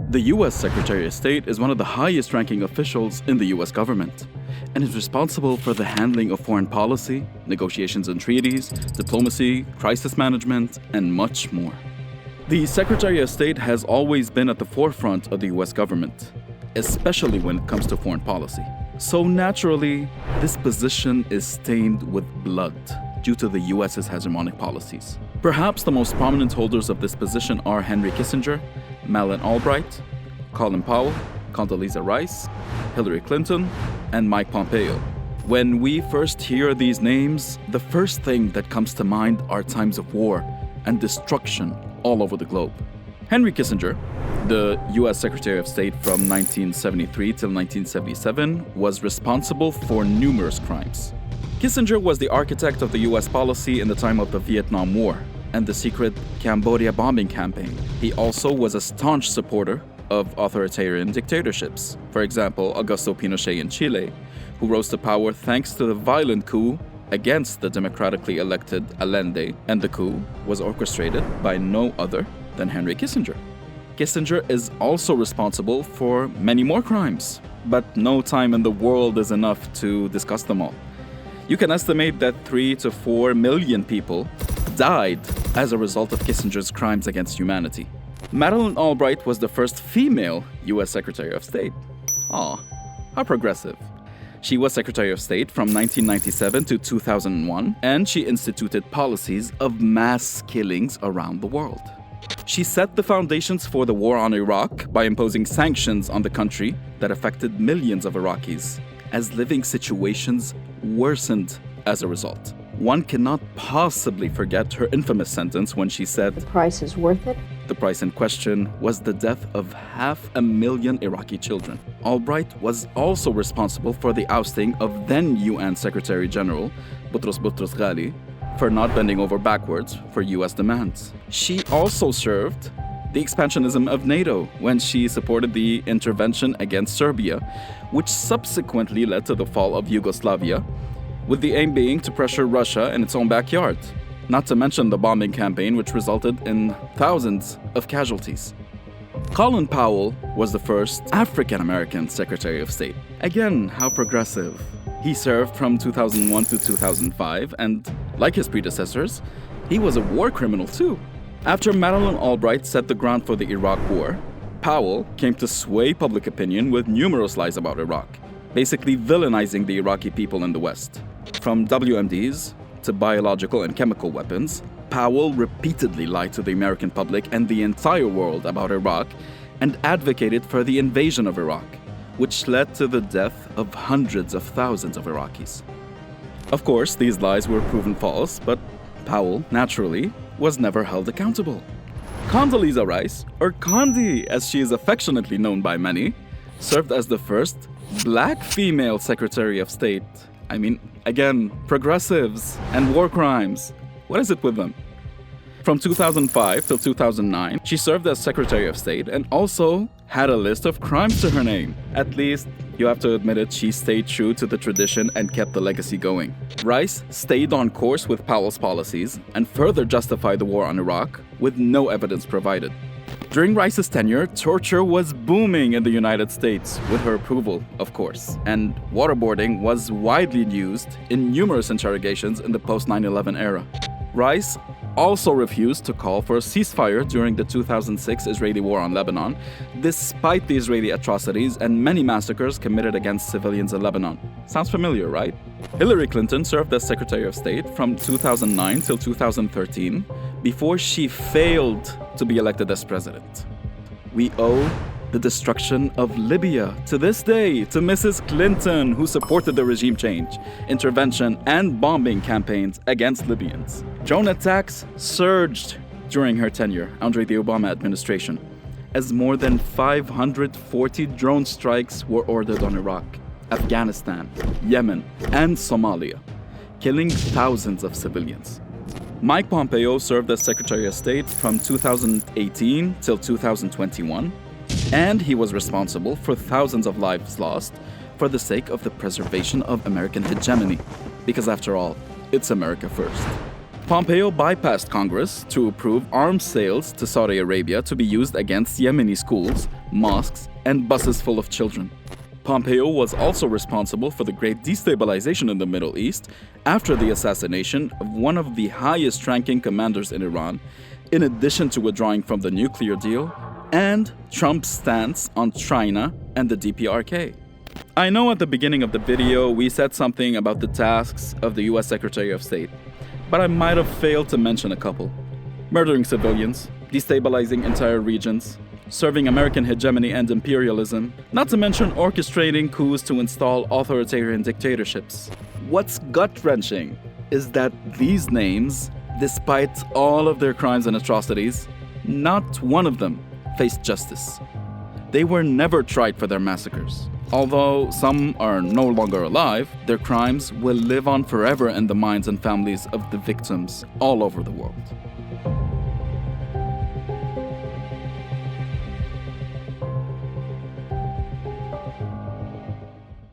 The U.S. Secretary of State is one of the highest-ranking officials in the U.S. government and is responsible for the handling of foreign policy, negotiations and treaties, diplomacy, crisis management, and much more. The Secretary of State has always been at the forefront of the U.S. government, especially when it comes to foreign policy. So naturally, this position is stained with blood due to the U.S.'s hegemonic policies. Perhaps the most prominent holders of this position are Henry Kissinger, Madeleine Albright, Colin Powell, Kisa Rice, Hillary Clinton, and Mike Pompeo. When we first hear these names, the first thing that comes to mind are times of war and destruction all over the globe. Henry Kissinger, the U.S. Secretary of State from 1973 till 1977, was responsible for numerous crimes. Kissinger was the architect of the U.S. policy in the time of the Vietnam War and the secret Cambodia bombing campaign. He also was a staunch supporter of authoritarian dictatorships. For example, Augusto Pinochet in Chile, who rose to power thanks to the violent coup against the democratically elected Allende, and the coup was orchestrated by no other than Henry Kissinger. Kissinger is also responsible for many more crimes, but no time in the world is enough to discuss them all. You can estimate that 3 to 4 million people died as a result of Kissinger's crimes against humanity. Madeleine Albright was the first female U.S. Secretary of State. Aw, how progressive. She was Secretary of State from 1997 to 2001, and she instituted policies of mass killings around the world. She set the foundations for the war on Iraq by imposing sanctions on the country that affected millions of Iraqis, as living situations worsened as a result. One cannot possibly forget her infamous sentence when she said, "The price is worth it." The price in question was the death of 500,000 Iraqi children. Albright was also responsible for the ousting of then UN Secretary General Boutros Ghali for not bending over backwards for US demands. She also served the expansionism of NATO when she supported the intervention against Serbia, which subsequently led to the fall of Yugoslavia, with the aim being to pressure Russia in its own backyard. Not to mention the bombing campaign, which resulted in thousands of casualties. Colin Powell was the first African-American Secretary of State. Again, how progressive. He served from 2001 to 2005, and like his predecessors, he was a war criminal too. After Madeleine Albright set the ground for the Iraq War, Powell came to sway public opinion with numerous lies about Iraq, basically villainizing the Iraqi people in the West. From WMDs to biological and chemical weapons, Powell repeatedly lied to the American public and the entire world about Iraq and advocated for the invasion of Iraq, which led to the death of hundreds of thousands of Iraqis. Of course, these lies were proven false, but Powell, naturally, was never held accountable. Kisa Rice, or Condi as she is affectionately known by many, served as the first black female Secretary of State. I mean, again, progressives and war crimes. What is it with them? From 2005 till 2009, she served as Secretary of State and also had a list of crimes to her name. At least, you have to admit it, she stayed true to the tradition and kept the legacy going. Rice stayed on course with Powell's policies and further justified the war on Iraq with no evidence provided. During Rice's tenure, torture was booming in the United States, with her approval, of course, and waterboarding was widely used in numerous interrogations in the post-9/11 era. Rice also refused to call for a ceasefire during the 2006 Israeli war on Lebanon, despite the Israeli atrocities and many massacres committed against civilians in Lebanon. Sounds familiar, right? Hillary Clinton served as Secretary of State from 2009 till 2013 before she failed to be elected as president. We owe the destruction of Libya to this day to Mrs. Clinton, who supported the regime change, intervention, and bombing campaigns against Libyans. Drone attacks surged during her tenure under the Obama administration, as more than 540 drone strikes were ordered on Iraq, Afghanistan, Yemen, and Somalia, killing thousands of civilians. Mike Pompeo served as Secretary of State from 2018 till 2021, and he was responsible for thousands of lives lost for the sake of the preservation of American hegemony, because after all, it's America first. Pompeo bypassed Congress to approve arms sales to Saudi Arabia to be used against Yemeni schools mosques, and buses full of children. Pompeo was also responsible for the great destabilization in the Middle East after the assassination of one of the highest-ranking commanders in Iran, in addition to withdrawing from the nuclear deal and Trump's stance on China and the DPRK. I know at the beginning of the video we said something about the tasks of the US Secretary of State, but I might have failed to mention a couple. Murdering civilians, destabilizing entire regions, serving American hegemony and imperialism, not to mention orchestrating coups to install authoritarian dictatorships. What's gut-wrenching is that these names, despite all of their crimes and atrocities, not one of them faced justice. They were never tried for their massacres. Although some are no longer alive, their crimes will live on forever in the minds and families of the victims all over the world.